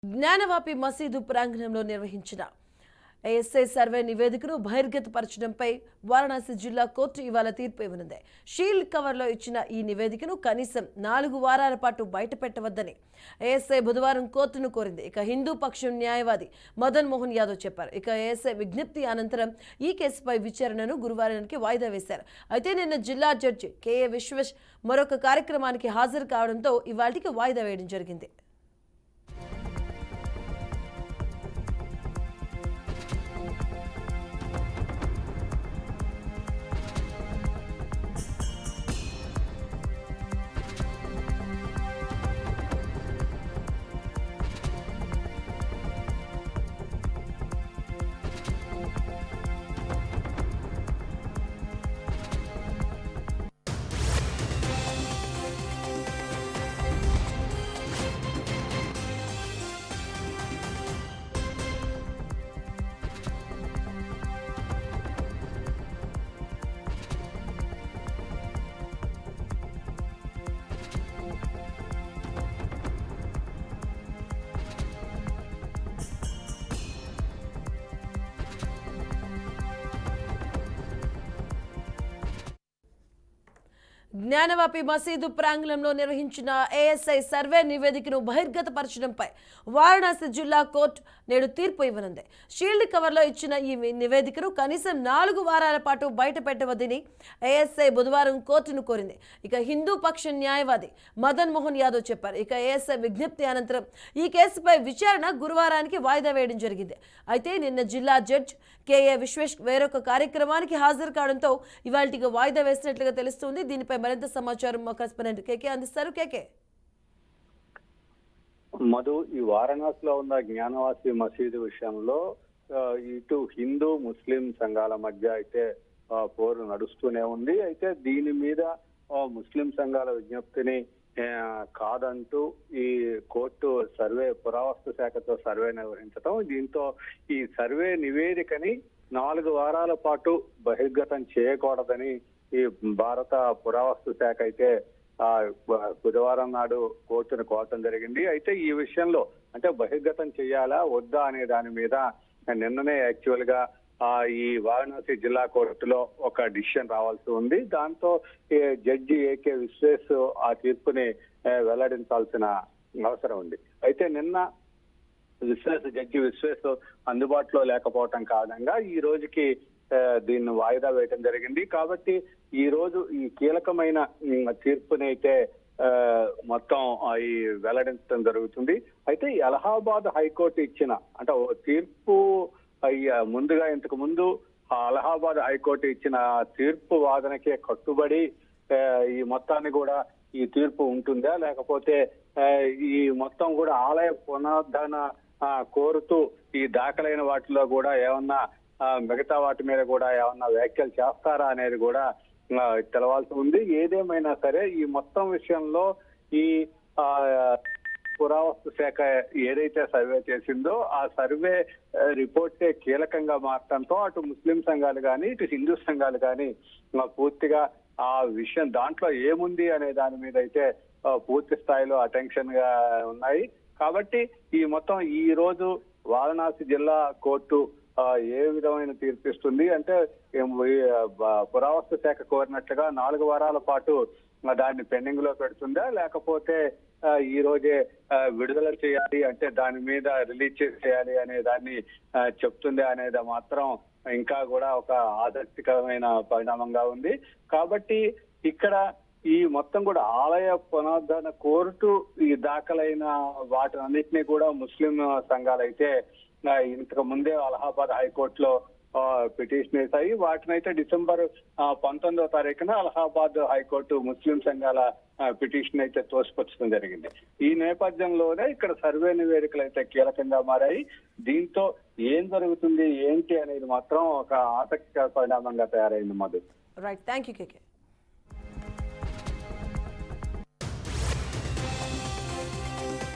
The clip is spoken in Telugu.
జ్ఞానవాపి మసీదు ప్రాంగణంలో నిర్వహించిన ఏఎస్ఐ సర్వే నివేదికను బహిర్గతపరచడంపై వారణాసి జిల్లా కోర్టు ఇవాళ తీర్పు ఇవ్వనుంది. షీల్డ్ కవర్లో ఇచ్చిన ఈ నివేదికను కనీసం 4 వారాల పాటు బయటపెట్టవద్దని ఏఎస్ఐ బుధవారం కోర్టును కోరింది. ఇక హిందూ పక్షం న్యాయవాది మదన్ మోహన్ యాదవ్ చెప్పారు. ఇక ఏఎస్ఐ విజ్ఞప్తి అనంతరం ఈ కేసుపై విచారణను గురువారానికి వాయిదా వేశారు. అయితే నిన్న జిల్లా జడ్జి కేఏ విశ్వేష్ మరొక కార్యక్రమానికి హాజరు కావడంతో ఇవాళకి వాయిదా వేయడం జరిగింది. జ్ఞానవాపి మసీదు ప్రాంగణంలో నిర్వహించిన ఏఎస్ఐ సర్వే నివేదికను బహిర్గతపరచడంపై వారణాసి జిల్లా కోర్టు నేడు తీర్పు ఇవ్వనుంది. షీల్డ్ కవర్లో ఇచ్చిన ఈ నివేదికను కనీసం 4 వారాల పాటు బయట పెట్టవద్దని ఏఎస్ఐ బుధవారం కోర్టును కోరింది. ఇక హిందూ పక్ష న్యాయవాది మదన్ మోహన్ యాదవ్ చెప్పారు. ఇక ఏఎస్ఐ విజ్ఞప్తి అనంతరం ఈ కేసుపై విచారణ గురువారానికి వాయిదా వేయడం జరిగింది. అయితే నిన్న జిల్లా జడ్జి కేఏ విశ్వేష్ వేరొక కార్యక్రమానికి హాజరు కావడంతో ఇవాళకి వాయిదా వేసినట్లుగా తెలుస్తుంది. దీనిపై మరింత సమాచారం మా కరెస్పాండెంట్ కేకే అందిస్తారు. కేకే మధు, ఈ వారణాసిలో ఉన్న జ్ఞానవాసి మసీదు విషయంలో ఇటు హిందూ ముస్లిం సంఘాల మధ్య అయితే పోరు నడుస్తూనే ఉంది. అయితే దీని మీద ముస్లిం సంఘాల విజ్ఞప్తిని కాదంటూ ఈ కోర్టు సర్వే పురావస్తు శాఖతో సర్వే నిర్వహించడం, దీంతో ఈ సర్వే నివేదికని 4 వారాల పాటు బహిర్గతం చేయకూడదని ఈ భారత పురావస్తు శాఖ అయితే బుధవారం నాడు కోర్టును కోరటం జరిగింది. అయితే ఈ విషయంలో అంటే బహిర్గతం చేయాలా వద్దా అనే దాని మీద నిన్ననే యాక్చువల్ గా ఈ వారణాసి జిల్లా కోర్టులో ఒక డిసిషన్ రావాల్సి ఉంది. దాంతో జడ్జి ఏకే విశ్వేష్ ఆ తీర్పుని వెల్లడించాల్సిన అవసరం ఉంది. అయితే నిన్న జడ్జి విశ్వేష్ అందుబాటులో లేకపోవటం కారణంగా ఈ రోజుకి దీన్ని వాయిదా వేయడం జరిగింది. కాబట్టి ఈ రోజు ఈ కీలకమైన తీర్పుని అయితే మొత్తం ఈ వెల్లడించడం జరుగుతుంది. అయితే ఈ అలహాబాద్ హైకోర్టు ఇచ్చిన అంటే తీర్పు ముందుగా ఇంతకు ముందు అలహాబాద్ హైకోర్టు ఇచ్చిన తీర్పు వాదనకే కట్టుబడి ఈ మొత్తాన్ని కూడా ఈ తీర్పు ఉంటుందా, లేకపోతే ఈ మొత్తం కూడా ఆలయ పునరుద్ధరణ కోరుతూ ఈ దాఖలైన వాటిలో కూడా ఏమన్నా మిగతా వాటి మీద కూడా ఏమన్నా వ్యాఖ్యలు చేస్తారా అనేది కూడా తెలవాల్సి ఉంది. ఏదేమైనా సరే ఈ మొత్తం విషయంలో ఈ పురావస్తు శాఖ ఏదైతే సర్వే చేసిందో ఆ సర్వే రిపోర్టే కీలకంగా మారటంతో అటు ముస్లిం సంఘాలు కానీ ఇటు హిందూ సంఘాలు కానీ పూర్తిగా ఆ విషయం దాంట్లో ఏముంది అనే దాని మీద అయితే పూర్తి స్థాయిలో అటెన్షన్ గా ఉన్నాయి. కాబట్టి ఈ మొత్తం ఈ రోజు వారణాసి జిల్లా కోర్టు ఏ విధమైన తీర్పిస్తుంది అంటే పురావస్తు శాఖ కోరినట్లుగా 4 వారాల పాటు దాన్ని పెండింగ్ లో పెడుతుందా, లేకపోతే ఈ రోజే విడుదల చేయాలి అంటే దాని మీద రిలీజ్ చేయాలి అనే దాన్ని చెప్తుంది అనేది మాత్రం ఇంకా కూడా ఒక ఆసక్తికరమైన పరిణామంగా ఉంది. కాబట్టి ఇక్కడ ఈ మొత్తం కూడా ఆలయ పునరుద్ధరణ కోర్టు ఈ దాఖలైన వాటినన్నింటినీ కూడా ముస్లిం సంఘాలు అయితే ఇంతకు ముందే అలహాబాద్ హైకోర్టులో పిటిషన్ వేశాయి. వాటినైతే డిసెంబర్ 19వ తారీఖున అలహాబాద్ హైకోర్టు ముస్లిం సంఘాల పిటిషన్ అయితే తోసిపుచ్చడం జరిగింది. ఈ నేపథ్యంలోనే ఇక్కడ సర్వే నివేదికలు అయితే కీలకంగా మారాయి. దీంతో ఏం జరుగుతుంది ఏంటి అనేది మాత్రం ఒక ఆసక్తికర పరిణామంగా తయారైంది. Madhu, right, thank you KK.